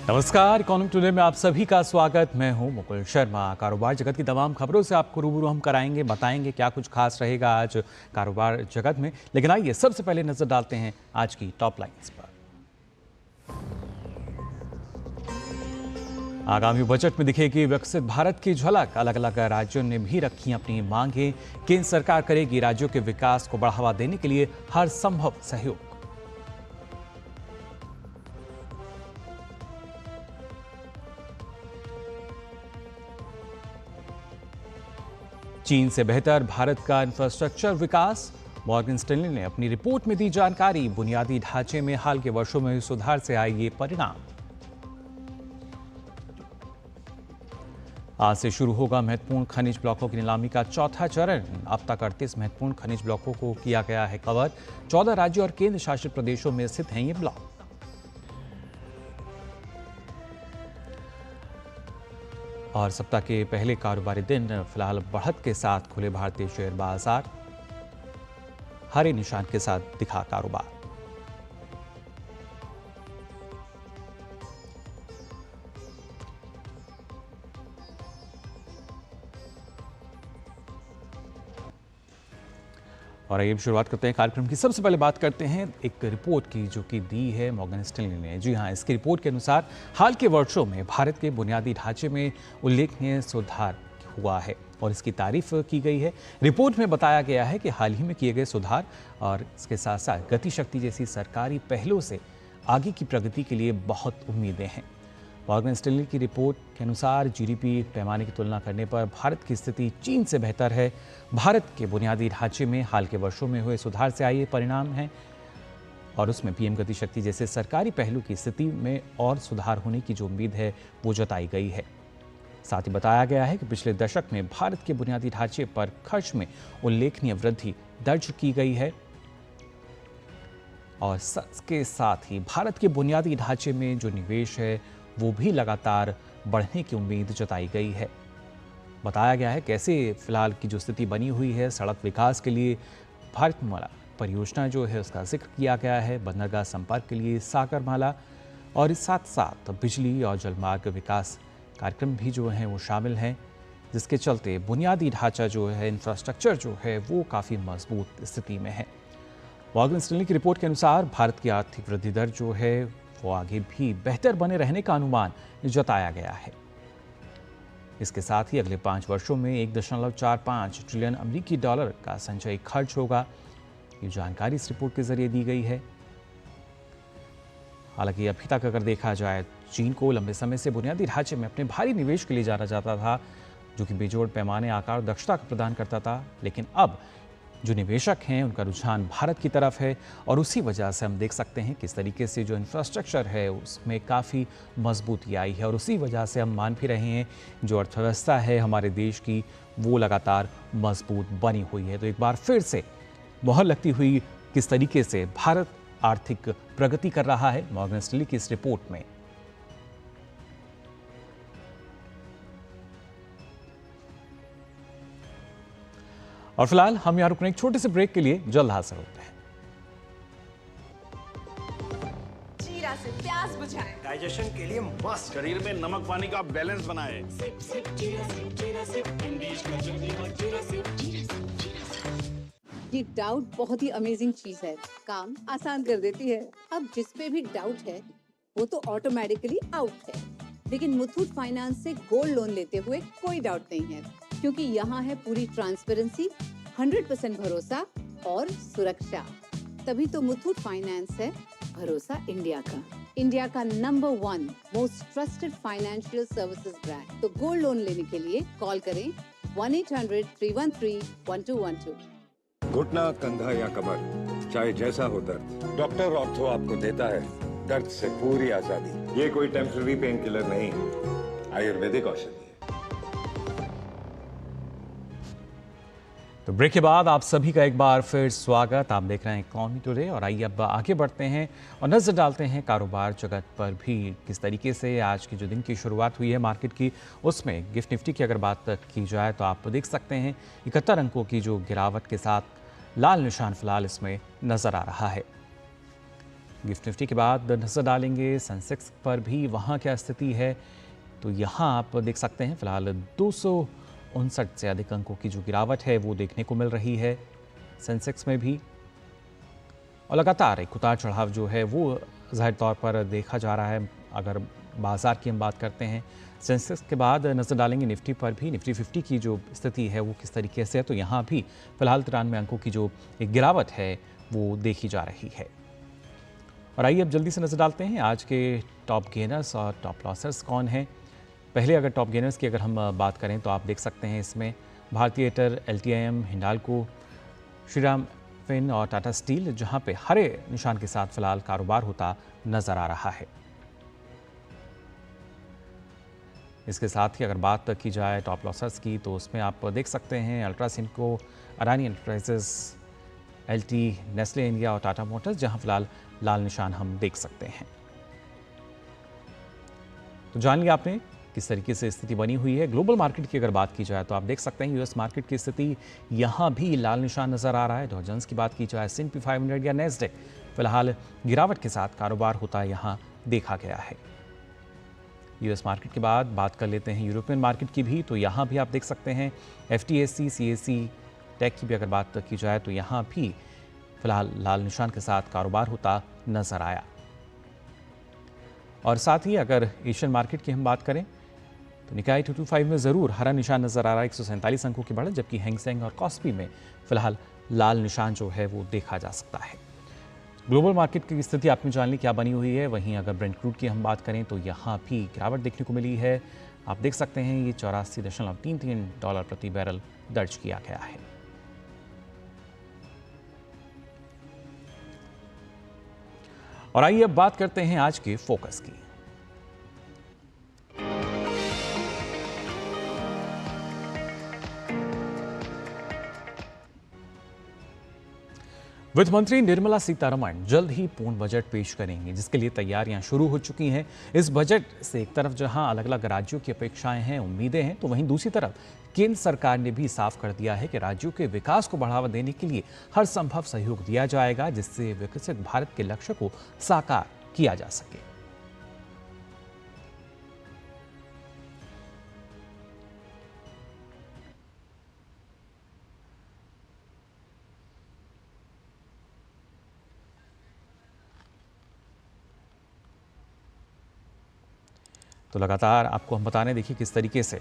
नमस्कार, economic today में आप सभी का स्वागत। मैं हूं मुकुल शर्मा। कारोबार जगत की तमाम खबरों से आपको रूबरू हम कराएंगे, बताएंगे क्या कुछ खास रहेगा आज कारोबार जगत में। लेकिन आइए सबसे पहले नजर डालते हैं आज की टॉप लाइन्स पर। आगामी बजट में दिखेगी विकसित भारत की झलक। अलग अलग राज्यों ने भी रखी अपनी मांगें। केंद्र सरकार करेगी राज्यों के विकास को बढ़ावा देने के लिए हर संभव सहयोग। चीन से बेहतर भारत का इंफ्रास्ट्रक्चर विकास। मॉर्गन स्टैनली ने अपनी रिपोर्ट में दी जानकारी। बुनियादी ढांचे में हाल के वर्षों में सुधार से आए ये परिणाम। आज से शुरू होगा महत्वपूर्ण खनिज ब्लॉकों की नीलामी का चौथा चरण। अब तक 38 महत्वपूर्ण खनिज ब्लॉकों को किया गया है कवर। 14 राज्यों और केंद्र शासित प्रदेशों में स्थित हैं ये ब्लॉक। और सप्ताह के पहले कारोबारी दिन फिलहाल बढ़त के साथ खुले भारतीय शेयर बाजार। हरे निशान के साथ दिखा कारोबार। और आइए शुरुआत करते हैं कार्यक्रम की। सबसे पहले बात करते हैं एक रिपोर्ट की जो कि दी है मॉर्गन स्टैनली ने। जी हां, इसकी रिपोर्ट के अनुसार हाल के वर्षों में भारत के बुनियादी ढांचे में उल्लेखनीय सुधार हुआ है और इसकी तारीफ की गई है। रिपोर्ट में बताया गया है कि हाल ही में किए गए सुधार और इसके साथ साथ गति शक्ति जैसी सरकारी पहलों से आगे की प्रगति के लिए बहुत उम्मीदें हैं। मॉर्गन स्टैनली की रिपोर्ट के अनुसार जीडीपी पैमाने की तुलना करने पर भारत की स्थिति चीन से बेहतर है। भारत के बुनियादी ढांचे में हाल के वर्षों में हुए सुधार से आए परिणाम हैं और उसमें पीएम गति शक्ति जैसे सरकारी पहलू की स्थिति में और सुधार होने की जो उम्मीद है वो जताई गई है। साथ ही बताया गया है कि पिछले दशक में भारत के बुनियादी ढांचे पर खर्च में उल्लेखनीय वृद्धि दर्ज की गई है और इसके साथ ही भारत के बुनियादी ढांचे में जो निवेश है वो भी लगातार बढ़ने की उम्मीद जताई गई है। बताया गया है कैसे फिलहाल की जो स्थिति बनी हुई है। सड़क विकास के लिए भारतमाला परियोजना जो है उसका जिक्र किया गया है। बंदरगाह संपर्क के लिए सागरमाला और इस साथ साथ बिजली और जलमार्ग विकास कार्यक्रम भी जो हैं वो शामिल हैं, जिसके चलते बुनियादी ढांचा जो है, इंफ्रास्ट्रक्चर जो है वो काफ़ी मजबूत स्थिति में है। मॉर्गन स्टैनली की रिपोर्ट के अनुसार भारत की आर्थिक वृद्धि दर जो है वो आगे भी बेहतर बने रहने का अनुमान जताया गया है। इसके साथ ही अगले 5 वर्षों में 1.45 ट्रिलियन अमेरिकी डॉलर का संचयी खर्च होगा। ये जानकारी इस रिपोर्ट के जरिए दी गई है। हालांकि अभी तक अगर देखा जाए, चीन को लंबे समय से बुनियादी ढांचे में अपने भारी निवेश के लिए जाना जाता था, जो कि बेजोड़ पैमाने, आकार और दक्षता को प्रदान करता था। लेकिन अब जो निवेशक हैं उनका रुझान भारत की तरफ है और उसी वजह से हम देख सकते हैं किस तरीके से जो इंफ्रास्ट्रक्चर है उसमें काफ़ी मजबूती आई है और उसी वजह से हम मान भी रहे हैं जो अर्थव्यवस्था है हमारे देश की वो लगातार मजबूत बनी हुई है। तो एक बार फिर से मोहर लगती हुई किस तरीके से भारत आर्थिक प्रगति कर रहा है मॉर्गन स्टैनली की इस रिपोर्ट में। और फिलहाल हम यहाँ रुकने एक छोटे से ब्रेक के लिए जल्द हाजिर होते हैं। जीरा से प्यास बुझाएं, डाइजेशन के लिए मस्त, शरीर में नमक पानी का बैलेंस बनाए। ये डाउट बहुत ही अमेजिंग चीज है, काम आसान कर देती है। अब जिस पे भी डाउट है वो तो ऑटोमेटिकली आउट है। लेकिन मुथूट फाइनेंस से गोल्ड लोन लेते हुए कोई डाउट नहीं है, क्योंकि यहाँ है पूरी ट्रांसपेरेंसी, 100% भरोसा और सुरक्षा। तभी तो मुथूट फाइनेंस है भरोसा इंडिया का number 1 most trusted financial services brand. तो गोल्ड लोन लेने के लिए कॉल करें 1-800-313-1212। घुटना, कंधा या कमर, चाहे जैसा हो दर्द, डॉक्टर ऑर्थो आपको देता है दर्द से पूरी आजादी। ये कोई टेम्पररी पेन किलर नहीं, आयुर्वेदिक औषधि। तो ब्रेक के बाद आप सभी का एक बार फिर स्वागत। आप देख रहे हैं इकोनॉमिक टुडे और आइए अब आगे बढ़ते हैं और नजर डालते हैं कारोबार जगत पर भी किस तरीके से आज की जो दिन की शुरुआत हुई है मार्केट की, उसमें गिफ्ट निफ्टी की अगर बात की जाए तो आप देख सकते हैं 71 अंकों की जो गिरावट के साथ लाल निशान फिलहाल इसमें नजर आ रहा है। गिफ्ट निफ्टी के बाद नजर डालेंगे सेंसेक्स पर भी, वहां क्या स्थिति है। तो यहां आप देख सकते हैं फिलहाल 259 से अधिक अंकों की जो गिरावट है वो देखने को मिल रही है सेंसेक्स में भी, और लगातार एक उतार चढ़ाव जो है वो जाहिर तौर पर देखा जा रहा है। अगर बाजार की हम बात करते हैं सेंसेक्स के बाद नजर डालेंगे निफ्टी पर भी, निफ्टी 50 की जो स्थिति है वो किस तरीके से है। तो यहाँ भी फिलहाल 93 अंकों की जो एक गिरावट है वो देखी जा रही है। और आइए अब जल्दी से नजर डालते हैं आज के टॉप गेनर्स और टॉप लॉसर्स कौन हैं। पहले अगर टॉप गेनर्स की अगर हम बात करें तो आप देख सकते हैं इसमें भारतीय एयरटेल, LTIM, हिंडाल्को, श्रीराम फिन और टाटा स्टील, जहां पे हरे निशान के साथ फिलहाल कारोबार होता नजर आ रहा है। इसके साथ ही अगर बात की जाए टॉप लॉसर्स की तो उसमें आप देख सकते हैं अल्ट्रासिनको, Adani enterprises, LT, Nestle India और टाटा मोटर्स, जहां फिलहाल लाल निशान हम देख सकते हैं। तो जान लिया आपने किस तरीके से स्थिति बनी हुई है। ग्लोबल मार्केट की अगर बात की जाए तो आप देख सकते हैं यूएस मार्केट की स्थिति यहां भी लाल निशान नजर आ रहा है। डॉ जोन्स की बात की जाए, S&P 500 या नेस्डेक फिलहाल गिरावट के साथ कारोबार होता यहां देखा गया है। यूएस मार्केट के बाद बात कर लेते हैं यूरोपियन मार्केट की भी, तो यहां भी आप देख सकते हैं FTSE, CAC, टेक की भी अगर बात की जाए तो यहां भी फिलहाल लाल निशान के साथ कारोबार होता नजर आया। और साथ ही अगर एशियन मार्केट की हम बात करें तो निकाय 225 में जरूर हरा निशान नजर आ रहा है, 147 अंकों की बढ़त, जबकि हैंगसेंग और कॉस्पी में फिलहाल लाल निशान जो है वो देखा जा सकता है। ग्लोबल मार्केट की स्थिति आपने जान ली क्या बनी हुई है। वहीं अगर ब्रेंट क्रूड की हम बात करें तो यहाँ भी गिरावट देखने को मिली है। आप देख सकते हैं ये $84.33 प्रति बैरल दर्ज किया गया है। और आइए अब बात करते हैं आज के फोकस की। वित्त मंत्री निर्मला सीतारमण जल्द ही पूर्ण बजट पेश करेंगे, जिसके लिए तैयारियां शुरू हो चुकी हैं। इस बजट से एक तरफ जहां अलग अलग राज्यों की अपेक्षाएं हैं, उम्मीदें हैं, तो वहीं दूसरी तरफ केंद्र सरकार ने भी साफ कर दिया है कि राज्यों के विकास को बढ़ावा देने के लिए हर संभव सहयोग दिया जाएगा, जिससे विकसित भारत के लक्ष्य को साकार किया जा सके। तो लगातार आपको हम बताने, देखिए किस तरीके से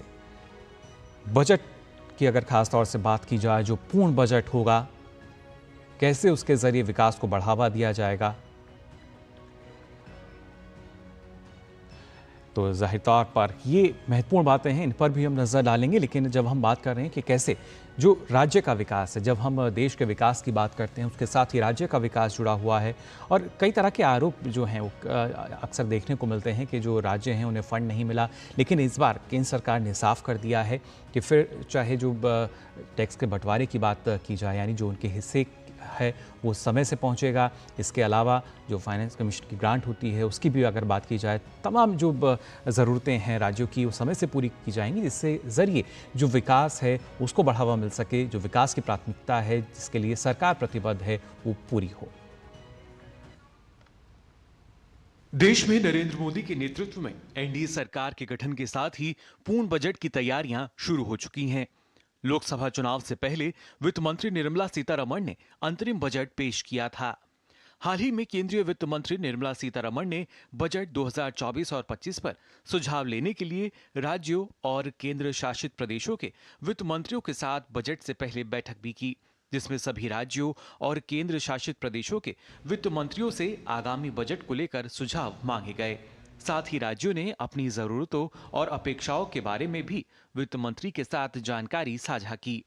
बजट की अगर खास तौर से बात की जाए, जो पूर्ण बजट होगा, कैसे उसके जरिए विकास को बढ़ावा दिया जाएगा। तो जाहिर तौर पर ये महत्वपूर्ण बातें हैं, इन पर भी हम नजर डालेंगे। लेकिन जब हम बात कर रहे हैं कि कैसे जो राज्य का विकास है, जब हम देश के विकास की बात करते हैं, उसके साथ ही राज्य का विकास जुड़ा हुआ है। और कई तरह के आरोप जो हैं वो अक्सर देखने को मिलते हैं कि जो राज्य हैं उन्हें फंड नहीं मिला। लेकिन इस बार केंद्र सरकार ने साफ कर दिया है कि फिर चाहे जो टैक्स के बंटवारे की बात की जाए, यानी जो उनके हिस्से है वो समय से पहुंचेगा। इसके अलावा जो फाइनेंस कमीशन की ग्रांट होती है उसकी भी अगर बात की जाए, तमाम जो ज़रूरतें हैं राज्यों की वो समय से पूरी की जाएंगी, जिससे ज़रिए जो विकास है उसको बढ़ावा मिल सके। जो विकास की प्राथमिकता है जिसके लिए सरकार प्रतिबद्ध है वो पूरी हो। देश में नरेंद्र मोदी के नेतृत्व में एनडीए सरकार के गठन के साथ ही पूर्ण बजट की तैयारियां शुरू हो चुकी हैं। लोकसभा चुनाव से पहले वित्त मंत्री निर्मला सीतारमण ने अंतरिम बजट पेश किया था। हाल ही में केंद्रीय वित्त मंत्री निर्मला सीतारमण ने बजट 2024 और 25 पर सुझाव लेने के लिए राज्यों और केंद्र शासित प्रदेशों के वित्त मंत्रियों के साथ बजट से पहले बैठक भी की, जिसमें सभी राज्यों और केंद्र शासित प्रदेशों के वित्त मंत्रियों से आगामी बजट को लेकर सुझाव मांगे गए। साथ ही राज्यों ने अपनी जरूरतों और अपेक्षाओं के बारे में भी वित्त मंत्री के साथ जानकारी साझा की।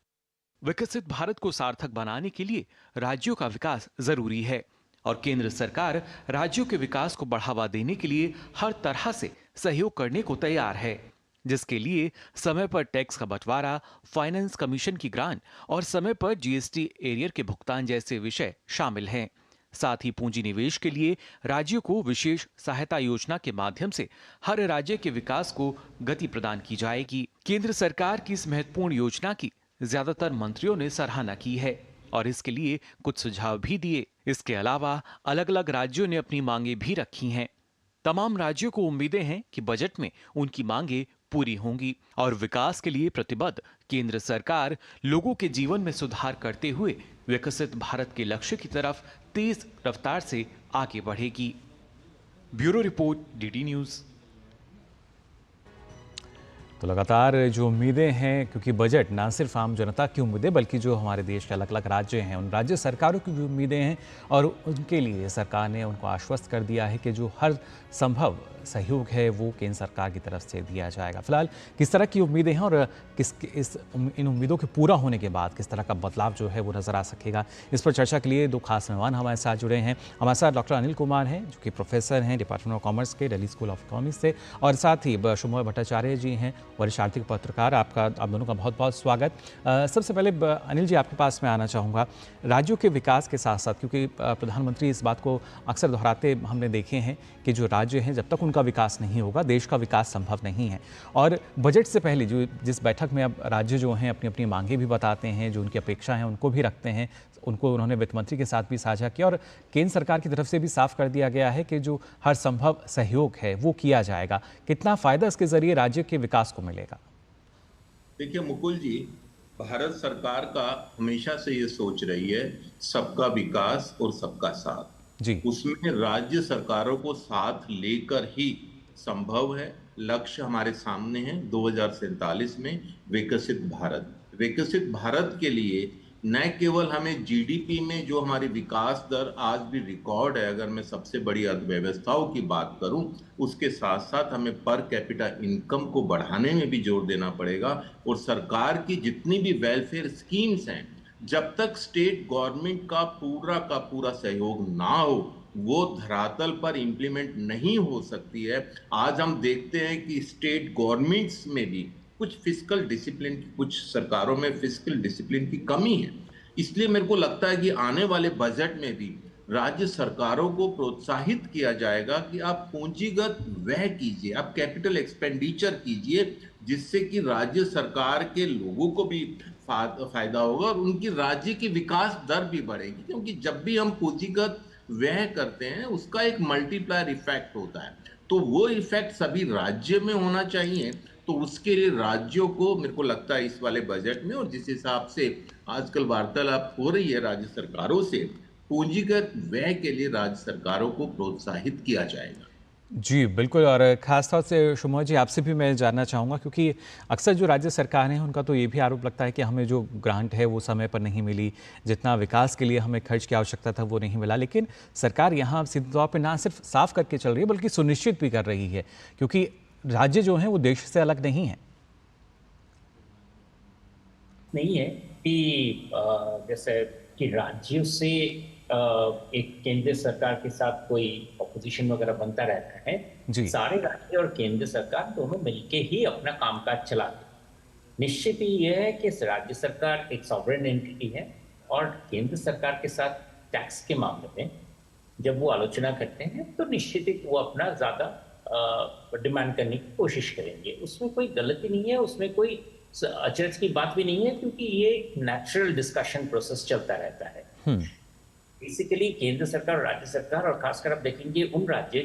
विकसित भारत को सार्थक बनाने के लिए राज्यों का विकास जरूरी है और केंद्र सरकार राज्यों के विकास को बढ़ावा देने के लिए हर तरह से सहयोग करने को तैयार है, जिसके लिए समय पर टैक्स का बंटवारा, फाइनेंस कमीशन की ग्रांट और समय पर जीएसटी एरियर के भुगतान जैसे विषय शामिल हैं। साथ ही पूंजी निवेश के लिए राज्यों को विशेष सहायता योजना के माध्यम से हर राज्य के विकास को गति प्रदान की जाएगी। केंद्र सरकार की इस महत्वपूर्ण योजना की ज्यादातर मंत्रियों ने सराहना की है और इसके लिए कुछ सुझाव भी दिए। इसके अलावा अलग अलग राज्यों ने अपनी मांगे भी रखी हैं। तमाम राज्यों को उम्मीदें हैं कि बजट में उनकी मांगे पूरी होंगी और विकास के लिए प्रतिबद्ध केंद्र सरकार लोगों के जीवन में सुधार करते हुए विकसित भारत के लक्ष्य की तरफ तेज रफ्तार से आगे बढ़ेगी। Bureau report, DD news. तो लगातार जो उम्मीदें हैं, क्योंकि बजट ना सिर्फ आम जनता की उम्मीदें बल्कि जो हमारे देश के अलग अलग राज्य हैं उन राज्य सरकारों की भी उम्मीदें हैं और उनके लिए सरकार ने उनको आश्वस्त कर दिया है कि जो हर संभव सहयोग है वो केंद्र सरकार की तरफ से दिया जाएगा। फिलहाल किस तरह की उम्मीदें हैं और इन उम्मीदों के पूरा होने के बाद किस तरह का बदलाव जो है वो नजर आ सकेगा, इस पर चर्चा के लिए दो खास मेहमान हमारे साथ जुड़े हैं। हमारे साथ डॉक्टर अनिल कुमार हैं जो कि प्रोफेसर हैं डिपार्टमेंट ऑफ कॉमर्स के दिल्ली स्कूल ऑफ इकोनॉमिक्स से, और साथ ही शुभमोय भट्टाचार्य जी हैं वरिष्ठ आर्थिक पत्रकार। आप दोनों का बहुत बहुत स्वागत। सबसे पहले अनिल जी आपके पास मैं आना चाहूँगा, राज्यों के विकास के साथ साथ, क्योंकि प्रधानमंत्री इस बात को अक्सर दोहराते हमने देखे हैं कि जो राज्य हैं जब तक उनका विकास नहीं होगा देश का विकास संभव नहीं है। और बजट से पहले जिस बैठक में अब राज्य जो हैं अपनी अपनी मांगे भी बताते हैं, जो उनकी अपेक्षा है उनको भी रखते हैं, उनको उन्होंने वित्त मंत्री के साथ भी साझा किया और केंद्र सरकार की तरफ से भी साफ कर दिया गया है कि जो हर संभव सहयोग है वो किया जाएगा। कितना फायदा इसके जरिए राज्य के विकास को मिलेगा? देखिए मुकुल जी, भारत सरकार का हमेशा से ये सोच रही है सबका विकास और सबका साथ जी। उसमें राज्य सरकारों को साथ लेकर ही संभव है। लक्ष्य हमारे सामने है 2047 में विकसित भारत के लिए न केवल हमें जीडीपी में जो हमारी विकास दर आज भी रिकॉर्ड है, अगर मैं सबसे बड़ी अर्थव्यवस्थाओं की बात करूं, उसके साथ साथ हमें पर कैपिटा इनकम को बढ़ाने में भी जोर देना पड़ेगा। और सरकार की जितनी भी वेलफेयर स्कीम्स हैं, जब तक स्टेट गवर्नमेंट का पूरा सहयोग ना हो वो धरातल पर इंप्लीमेंट नहीं हो सकती है। आज हम देखते हैं कि स्टेट गवर्नमेंट्स में भी कुछ फिस्कल डिसिप्लिन की, कुछ सरकारों में फिस्कल डिसिप्लिन की कमी है। इसलिए मेरे को लगता है कि आने वाले बजट में भी राज्य सरकारों को प्रोत्साहित किया जाएगा कि आप पूंजीगत व्यय कीजिए, आप कैपिटल एक्सपेंडिचर कीजिए, जिससे कि राज्य सरकार के लोगों को भी फायदा होगा और उनकी राज्य की विकास दर भी बढ़ेगी। क्योंकि जब भी हम पूंजीगत व्यय करते हैं उसका एक मल्टीप्लायर इफेक्ट होता है, तो वो इफेक्ट सभी राज्य में होना चाहिए। तो उसके लिए राज्यों को, मेरे को लगता है इस वाले बजट में और जिस हिसाब से आजकल वार्तालाप हो रही है राज्य सरकारों से, पूंजीगत व्यय के लिए राज्य सरकारों को प्रोत्साहित किया जाएगा। जी बिल्कुल, और ख़ासतौर से शुभमोय जी आपसे भी मैं जानना चाहूँगा, क्योंकि अक्सर जो राज्य सरकार हैं उनका तो ये भी आरोप लगता है कि हमें जो ग्रांट है वो समय पर नहीं मिली, जितना विकास के लिए हमें खर्च की आवश्यकता था वो नहीं मिला। लेकिन सरकार यहाँ सीधे तौर पर ना सिर्फ साफ करके चल रही है बल्कि सुनिश्चित भी कर रही है, क्योंकि राज्य जो हैं वो देश से अलग नहीं है। नहीं है कि जैसे कि राज्यों से एक केंद्र सरकार के साथ कोई ऑपोजिशन वगैरह बनता रहता है जी। सारे राज्य और केंद्र सरकार दोनों मिलके ही अपना कामकाज चलाते हैं। निश्चित ही यह है कि राज्य सरकार एक सॉवरेन एंटिटी है और केंद्र सरकार के साथ टैक्स के मामले में जब वो आलोचना करते हैं तो निश्चित ही वो अपना ज़्यादा डिमांड करने की कोशिश करेंगे। उसमें कोई गलती नहीं है, उसमें कोई अचरज की बात भी नहीं है, क्योंकि ये एक नेचुरल डिस्कशन प्रोसेस चलता रहता है। बेसिकली केंद्र सरकार और राज्य सरकार, और खासकर आप देखेंगे उन राज्य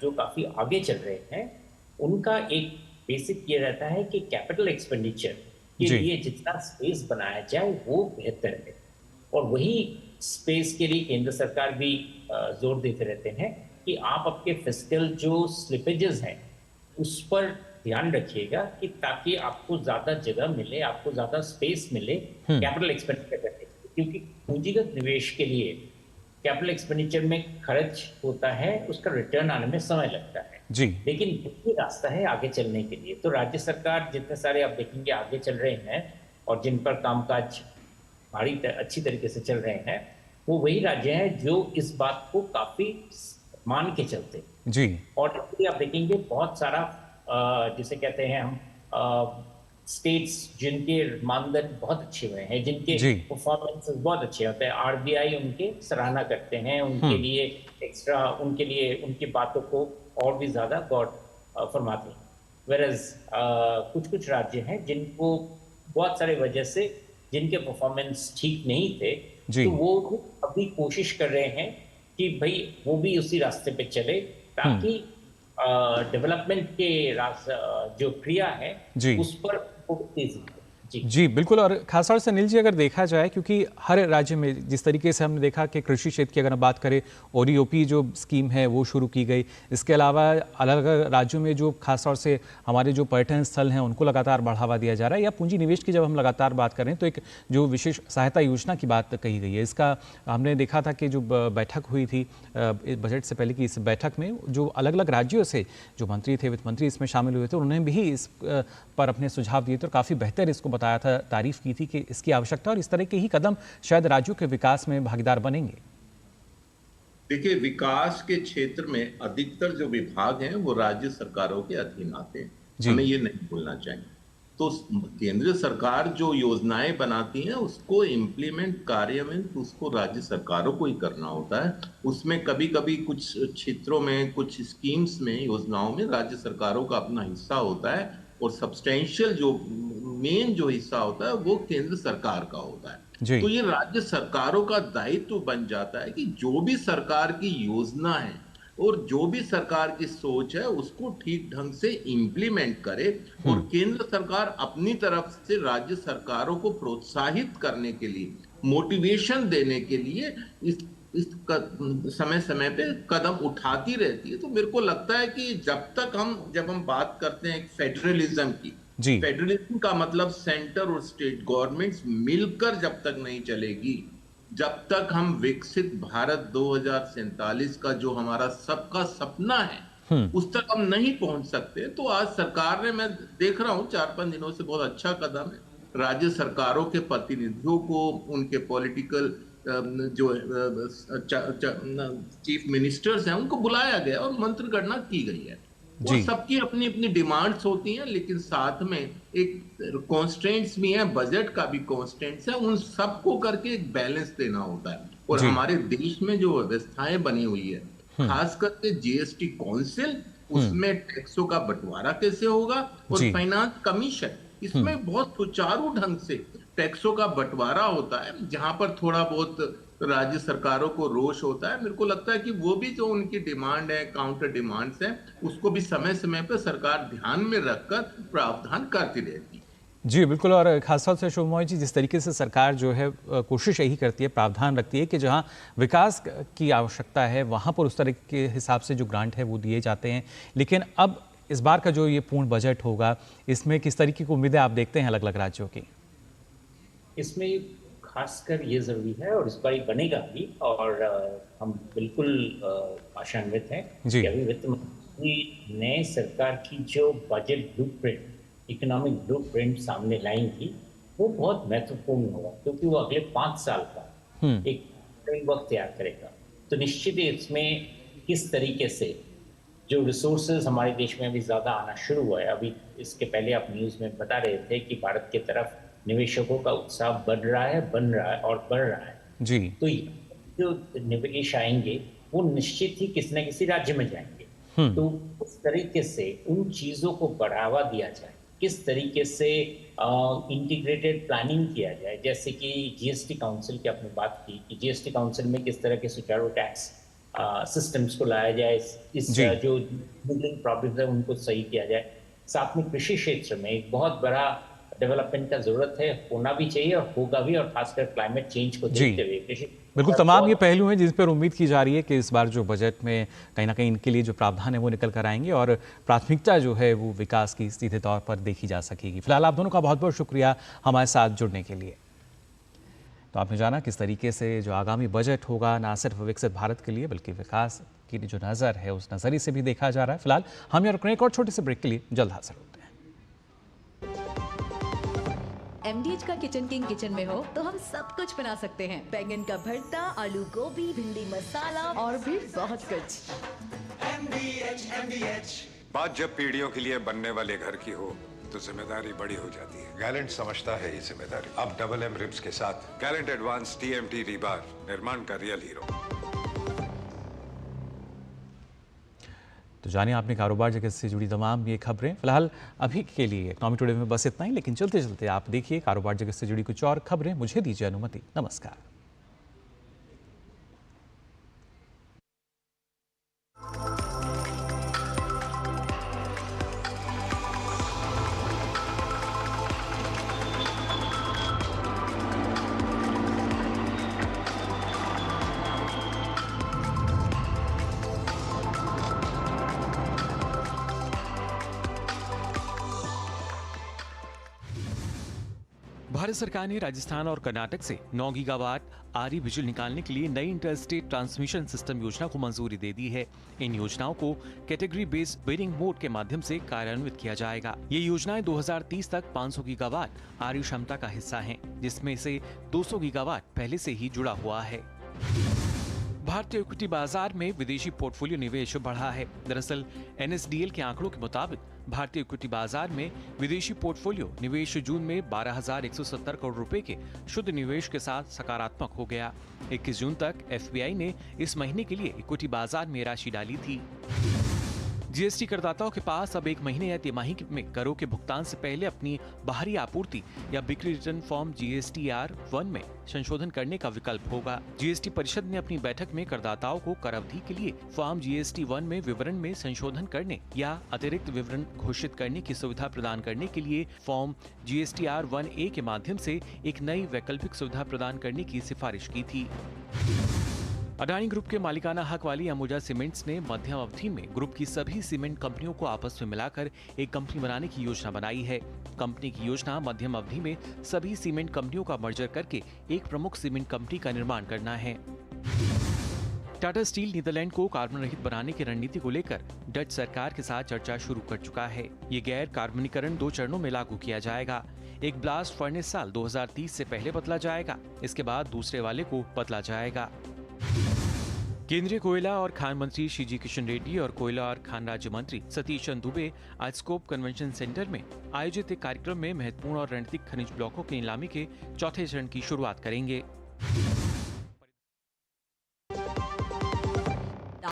जो काफी आगे चल रहे हैं, उनका एक बेसिक ये रहता है कि कैपिटल एक्सपेंडिचर के लिए जितना स्पेस बनाया जाए वो बेहतर है, और वही स्पेस के लिए केंद्र सरकार भी जोर देते रहते हैं कि आप आपके फिस्कल जो स्लिपेजेस हैं उस पर ध्यान रखिएगा कि ताकि आपको ज्यादा जगह मिले, आपको ज्यादा स्पेस मिले कैपिटल एक्सपेंडिचर करने, क्योंकि पूंजीगत निवेश के लिए कैपिटल एक्सपेंडिचर में खर्च होता है, उसका रिटर्न आने में समय लगता है जी। लेकिन यही रास्ता है आगे चलने के लिए। तो राज्य सरकार जितने सारे आप देखेंगे आगे चल रहे हैं और जिन पर कामकाज अच्छी तरीके से चल रहे हैं, वो वही राज्य हैं जो इस बात को काफी मान के चलते जी। और आप देखेंगे बहुत सारा जिसे कहते हैं हम स्टेट्स जिनके मानदंड बहुत अच्छे हुए हैं, जिनके परफॉर्मेंसेस बहुत अच्छे होते हैं, आरबीआई उनके सराहना करते हैं, उनके लिए एक्स्ट्रा, उनके लिए उनकी बातों को और भी ज्यादा गौर फरमाते हैं। वेरएज कुछ राज्य हैं जिनको बहुत सारे वजह से जिनके परफॉर्मेंस ठीक नहीं थे, जी। तो वो अभी कोशिश कर रहे हैं कि भाई वो भी उसी रास्ते पे चले, ताकि डेवलपमेंट के जो क्रिया है जी। उस पर तेजी हो। जी बिल्कुल, और खासतौर से अनिल जी अगर देखा जाए, क्योंकि हर राज्य में जिस तरीके से हमने देखा कि कृषि क्षेत्र की अगर हम बात करें, ओडीओपी जो स्कीम है वो शुरू की गई। इसके अलावा अलग अलग राज्यों में जो खासतौर से हमारे जो पर्यटन स्थल हैं उनको लगातार बढ़ावा दिया जा रहा है, या पूंजी निवेश की जब हम लगातार बात करें तो एक जो विशेष सहायता योजना की बात कही गई है। इसका हमने देखा था कि जो बैठक हुई थी बजट से पहले की, इस बैठक में जो अलग अलग राज्यों से जो मंत्री थे, वित्त मंत्री इसमें शामिल हुए थे, उन्होंने भी इस पर अपने सुझाव दिए थे और काफ़ी बेहतर इसको बताया था, तारीफ की थी कि इसकी आवश्यकता और इस तरह के ही कदम शायद राज्यों के विकास में भागीदार बनेंगे। देखिए, विकास के क्षेत्र में अधिकतर जो विभाग हैं वो राज्य सरकारों के अधीन आते हैं, हमें ये नहीं भूलना चाहिए। तो केंद्र सरकार जो योजनाएं बनाती हैं उसको इम्प्लीमेंट, कार्यान्वित उसको राज्य सरकारों को ही करना होता है। उसमें कभी कभी कुछ क्षेत्रों में, कुछ स्कीम्स में, योजनाओं में राज्य सरकारों का अपना हिस्सा होता है, और सब्सटेंशियल जो मेन जो हिस्सा होता है वो केंद्र सरकार का होता है। तो ये राज्य सरकारों का दायित्व बन जाता है कि जो भी सरकार की योजना है और जो भी सरकार की सोच है उसको ठीक ढंग से इम्प्लीमेंट करे, और केंद्र सरकार अपनी तरफ से राज्य सरकारों को प्रोत्साहित करने के लिए, मोटिवेशन देने के लिए इस समय समय पे कदम उठाती रहती है। तो मेरे को लगता है कि जब हम बात करते हैं फेडरलिज्म की, फेडरलिज्म का मतलब सेंटर और स्टेट गवर्नमेंट्स मिलकर जब तक नहीं चलेगी, जब तक हम विकसित भारत 2047 का जो हमारा सबका सपना है उस तक हम नहीं पहुंच सकते। तो आज सरकार ने, मैं देख रहा हूं 4-5 दिनों से, बहुत अच्छा कदम है। राज्य सरकारों के प्रतिनिधियों को, उनके पॉलिटिकल जो चीफ मिनिस्टर्स हैं उनको बुलाया गया और मंत्रिगणना की गई है। वो सबकी अपनी अपनी डिमांड्स होती हैं, लेकिन साथ में एक कॉन्स्टेंट्स भी हैं, बजट का भी कॉन्स्टेंट्स है, उन सबको करके एक बैलेंस देना होता है। और हमारे देश में जो व्यवस्थाएं बनी हुई है, खास करके जीएसटी काउंसिल, उसमें टैक्सों का बंटवारा कैसे होगा, और फाइनेंस कमीशन, इसमें बहुत सुचारू ढंग से टैक्सों का बंटवारा होता है। जहां पर थोड़ा बहुत राज्य सरकारों को रोष होता है, मेरे को लगता है कि वो भी जो उनकी डिमांड है, काउंटर डिमांड्स हैं, उसको भी समय समय पर सरकार ध्यान में रखकर प्रावधान करती रहती है। जी बिल्कुल, और खासतौर से शोभमोहित जी, जिस तरीके से सरकार जो है कोशिश यही करती है, प्रावधान रखती है कि जहां विकास की आवश्यकता है वहां पर उस तरह के हिसाब से जो ग्रांट है वो दिए जाते हैं। लेकिन अब इस बार का जो ये पूर्ण बजट होगा, इसमें किस तरीके की उम्मीदें आप देखते हैं अलग अलग राज्यों की? इसमें खासकर ये जरूरी है, और इस बार बनेगा भी, और हम बिल्कुल आशान्वित हैं कि अभी वित्त मंत्री नए सरकार की जो बजट ब्लूप्रिंट, इकोनॉमिक ब्लूप्रिंट सामने लाएंगी, वो बहुत महत्वपूर्ण होगा, क्योंकि वो अगले 5 साल का एक फ्रेमवर्क तैयार करेगा। तो निश्चित ही इसमें किस तरीके से जो रिसोर्सेज हमारे देश में अभी ज्यादा आना शुरू हुआ है, अभी इसके पहले आप न्यूज में बता रहे थे कि भारत की तरफ निवेशकों का उत्साह बढ़ रहा है, बन रहा है और बढ़ रहा है जी। तो जो निवेश आएंगे वो निश्चित ही किसी न किसी राज्य में जाएंगे। तो उस तरीके से उन चीजों को बढ़ावा दिया जाए, किस तरीके से इंटीग्रेटेड प्लानिंग किया जाए, जैसे कि जीएसटी काउंसिल की आपने बात की कि जीएसटी काउंसिल में किस तरह के सुचारू टैक्स सिस्टम्स को लाया जाए, इस जो मिडलिंग प्रॉब्लम्स है उनको सही किया जाए। साथ में कृषि क्षेत्र में एक बहुत बड़ा डेवलपमेंट का जरूरत है, होना भी चाहिए और होगा भी, और खासकर क्लाइमेट चेंज को देखते हुए कृषि बिल्कुल तमाम ये पहलू हैं जिस पर उम्मीद की जा रही है कि इस बार जो बजट में कहीं ना कहीं इनके लिए जो प्रावधान है वो निकल कर आएंगे और प्राथमिकता जो है वो विकास की सीधे तौर पर देखी जा सकेगी। फिलहाल आप दोनों का बहुत बहुत शुक्रिया हमारे साथ जुड़ने के लिए। तो आपने जाना किस तरीके से जो आगामी बजट होगा ना सिर्फ विकसित भारत के लिए बल्कि विकास की जो नज़र है उस नज़रिए से भी देखा जा रहा है। फिलहाल हम यहाँ रुकने एक और छोटे से ब्रेक के लिए जल्द हाजिर होते हैं। MDH का किचन किंग किचन में हो तो हम सब कुछ बना सकते हैं। बैंगन का भरता, आलू गोभी, भिंडी मसाला और भी बहुत कुछ। MDH। बात जब पीढ़ियों के लिए बनने वाले घर की हो तो जिम्मेदारी बड़ी हो जाती है। गैलेंट समझता है ये जिम्मेदारी। अब डबल M रिब्स के साथ गैलेंट एडवांस TMT रीबार, निर्माण का रियल हीरो। तो जानिए आपने कारोबार जगत से जुड़ी तमाम ये खबरें। फिलहाल अभी के लिए इकोनॉमी टुडे में बस इतना ही, लेकिन चलते चलते आप देखिए कारोबार जगत से जुड़ी कुछ और खबरें। मुझे दीजिए अनुमति। नमस्कार। भारत सरकार ने राजस्थान और कर्नाटक से 9 गीगावाट आरी बिजली निकालने के लिए नई इंटरस्टेट ट्रांसमिशन सिस्टम योजना को मंजूरी दे दी है। इन योजनाओं को कैटेगरी बेस्ड बिडिंग मोड के माध्यम से कार्यान्वित किया जाएगा। ये योजनाएं 2030 तक 500 गीगावाट आरी क्षमता का हिस्सा हैं, जिसमें से 200 गीगावाट पहले से ही जुड़ा हुआ है। भारतीय इक्विटी बाजार में विदेशी पोर्टफोलियो निवेश बढ़ा है। दरअसल NSDL के आंकड़ों के मुताबिक भारतीय इक्विटी बाजार में विदेशी पोर्टफोलियो निवेश जून में 12,170 करोड़ रुपए के शुद्ध निवेश के साथ सकारात्मक हो गया। 21 जून तक FBI ने इस महीने के लिए इक्विटी बाजार में राशि डाली थी। GST करदाताओं के पास अब 1 महीने या तिमाही में करों के भुगतान से पहले अपनी बाहरी आपूर्ति या बिक्री रिटर्न फॉर्म GSTR-1 में संशोधन करने का विकल्प होगा। GST परिषद ने अपनी बैठक में करदाताओं को कर अवधि के लिए फॉर्म GST-1 में विवरण में संशोधन करने या अतिरिक्त विवरण घोषित करने की सुविधा प्रदान करने के लिए फॉर्म GSTR-1A के माध्यम से एक नई वैकल्पिक सुविधा प्रदान करने की सिफारिश की थी। अडानी ग्रुप के मालिकाना हक वाली अंबुजा सीमेंट्स ने मध्यम अवधि में ग्रुप की सभी सीमेंट कंपनियों को आपस में मिलाकर एक कंपनी बनाने की योजना बनाई है। कंपनी की योजना मध्यम अवधि में सभी सीमेंट कंपनियों का मर्जर करके एक प्रमुख सीमेंट कंपनी का निर्माण करना है। टाटा स्टील नीदरलैंड को कार्बन रहित बनाने की रणनीति को लेकर डच सरकार के साथ चर्चा शुरू कर चुका है। ये गैर कार्बनीकरण 2 चरणों में लागू किया जाएगा। एक ब्लास्ट फर्नेस साल 2030 से पहले बदला जाएगा, इसके बाद दूसरे वाले को बदला जाएगा। केंद्रीय कोयला और खान मंत्री श्री किशन रेड्डी और कोयला और खान राज्य मंत्री सतीश चंद्र दुबे आज स्कोप कन्वेंशन सेंटर में आयोजित एक कार्यक्रम में महत्वपूर्ण और रणनीतिक खनिज ब्लॉकों की नीलामी के चौथे चरण की शुरुआत करेंगे।